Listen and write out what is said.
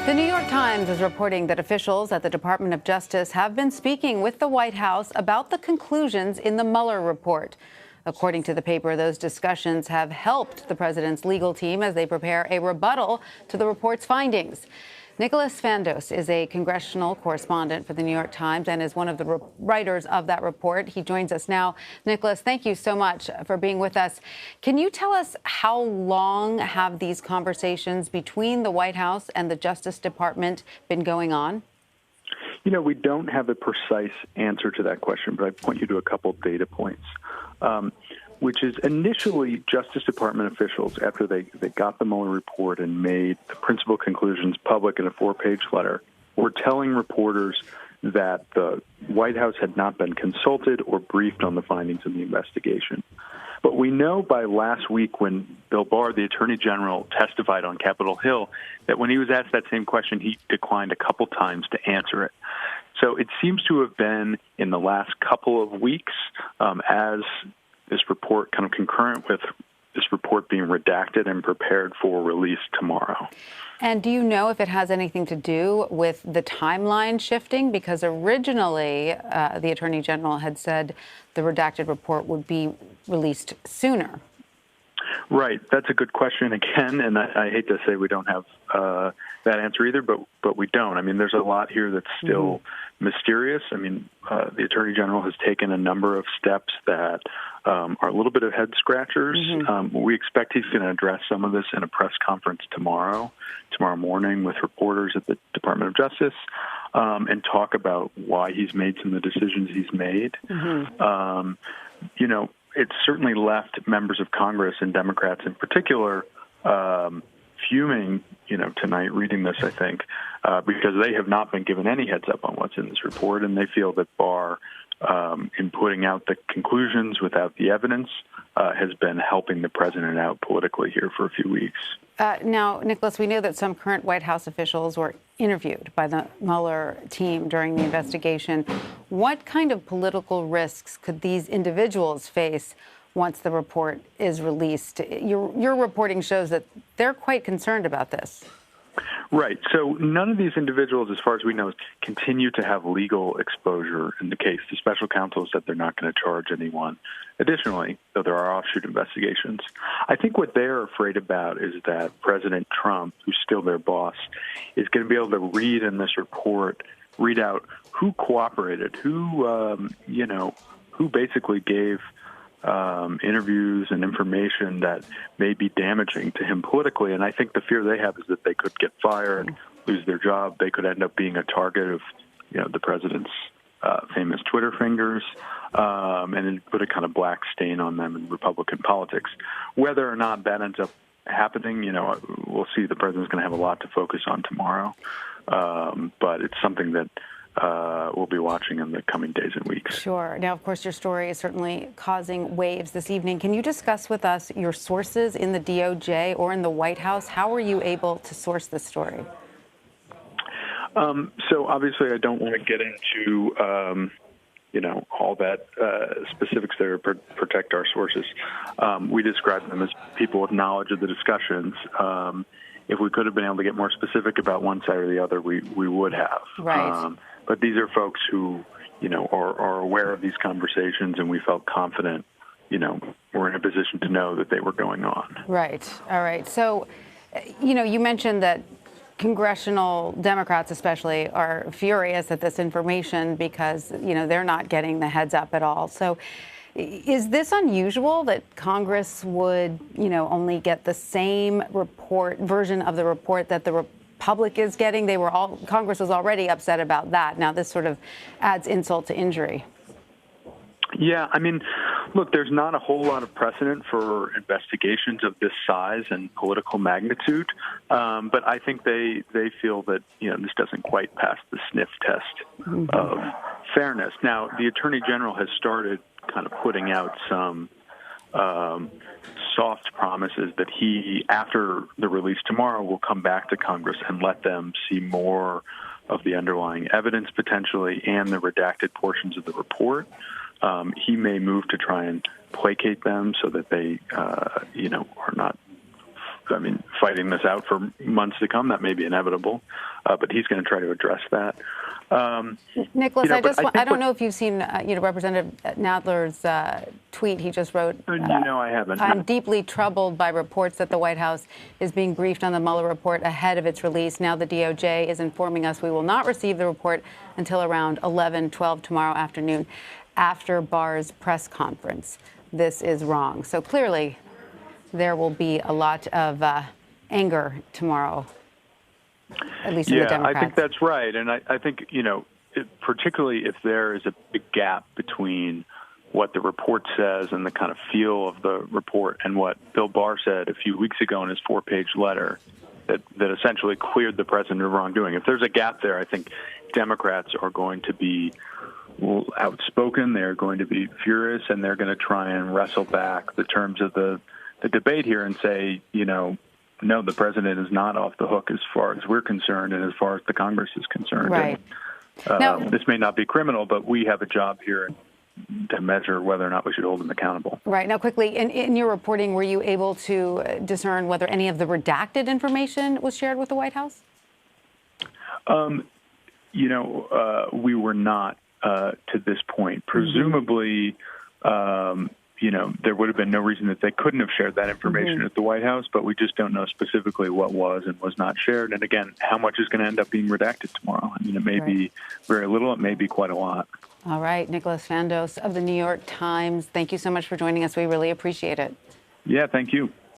The New York Times is reporting that officials at the Department of Justice have been speaking with the White House about the conclusions in the Mueller report. According to the paper, those discussions have helped the president's legal team as they prepare a rebuttal to the report's findings. Nicholas Fandos is a congressional correspondent for the New York Times and is one of the writers of that report. He joins us now. Nicholas, thank you so much for being with us. Can you tell us how long have these conversations between the White House and the Justice Department been going on? You know, we don't have a precise answer to that question, but I point you to a couple of data points, which is initially Justice Department officials, after they got the Mueller report and made the principal conclusions public in a 4-page letter, were telling reporters that the White House had not been consulted or briefed on the findings of the investigation. But we know by last week when Bill Barr, the Attorney General, testified on Capitol Hill, that when he was asked that same question, he declined a couple times to answer it. So it seems to have been in the last couple of weeks, as this report kind of concurrent with this report being redacted and prepared for release tomorrow. And do you know if it has anything to do with the timeline shifting? Because originally the Attorney General had said the redacted report would be released sooner. Right. That's a good question again, and I hate to say we don't have that answer either, but we don't. I mean, there's a lot here that's still mysterious. I mean, the Attorney General has taken a number of steps that are a little bit of head scratchers. We expect he's going to address some of this in a press conference tomorrow morning with reporters at the Department of Justice, and talk about why he's made some of the decisions he's made. You know, it's certainly left members of Congress and Democrats in particular fuming, you know, tonight reading this, I think, because they have not been given any heads up on what's in this report, and they feel that Barr, in putting out the conclusions without the evidence, has been helping the president out politically here for a few weeks. Now, Nicholas, we know that some current White House officials were interviewed by the Mueller team during the investigation. What kind of political risks could these individuals face once the report is released? Your reporting shows that they're quite concerned about this. Right. So none of these individuals, as far as we know, continue to have legal exposure in the case. The special counsel said they're not going to charge anyone. Additionally, though there are offshoot investigations, I think what they're afraid about is that President Trump, who's still their boss, is going to be able to read in this report, read out who cooperated, who basically gave interviews and information that may be damaging to him politically. And I think the fear they have is that they could get fired, lose their job. They could end up being a target of, you know, the president's famous Twitter fingers, and it put a kind of black stain on them in Republican politics. Whether or not that ends up happening, you know, we'll see. The president's going to have a lot to focus on tomorrow, but it's something that we'll be watching in the coming days and weeks. Sure. Now, of course, your story is certainly causing waves this evening. Can you discuss with us your sources in the DOJ or in the White House? How were you able to source this story? So obviously, I don't want to get into all that specifics there, protect our sources. We describe them as people with knowledge of the discussions. If we could have been able to get more specific about one side or the other, we would have. Right. But these are folks who, you know, are aware of these conversations, and we felt confident, you know, we're in a position to know that they were going on. Right. All right. So, you know, you mentioned that congressional Democrats especially are furious at this information because, you know, they're not getting the heads up at all. So is this unusual that Congress would, you know, only get the same version of the report that the public is getting? Congress was already upset about that. Now this sort of adds insult to injury. Yeah, I mean, look, there's not a whole lot of precedent for investigations of this size and political magnitude, but I think they feel that, you know, this doesn't quite pass the sniff test of fairness. Now, the Attorney General has started kind of putting out some soft promises that he, after the release tomorrow, will come back to Congress and let them see more of the underlying evidence potentially and the redacted portions of the report. He may move to try and placate them so that they, are not fighting this out for months to come. That may be inevitable, but he's going to try to address that. Nicholas, I don't know if you've seen, Representative Nadler's tweet he just wrote. I haven't. I'm deeply troubled by reports that the White House is being briefed on the Mueller report ahead of its release. Now the DOJ is informing us we will not receive the report until around 11:12 tomorrow afternoon, after Barr's press conference. This is wrong. So clearly, there will be a lot of anger tomorrow, at least in the Democrats. I think that's right. And I think, particularly if there is a big gap between what the report says and the kind of feel of the report and what Bill Barr said a few weeks ago in his 4-page letter that essentially cleared the president of wrongdoing. If there's a gap there, I think Democrats are going to be outspoken. They're going to be furious, and they're going to try and wrestle back the terms of the debate here and say, no, the president is not off the hook as far as we're concerned and as far as the Congress is concerned. Right. And, this may not be criminal, but we have a job here to measure whether or not we should hold him accountable. Right. Now, quickly, in your reporting, were you able to discern whether any of the redacted information was shared with the White House? We were not to this point. Presumably, there would have been no reason that they couldn't have shared that information at the White House, but we just don't know specifically what was and was not shared. And again, how much is going to end up being redacted tomorrow? It may be very little. It may be quite a lot. All right. Nicholas Fandos of the New York Times, thank you so much for joining us. We really appreciate it. Yeah, thank you.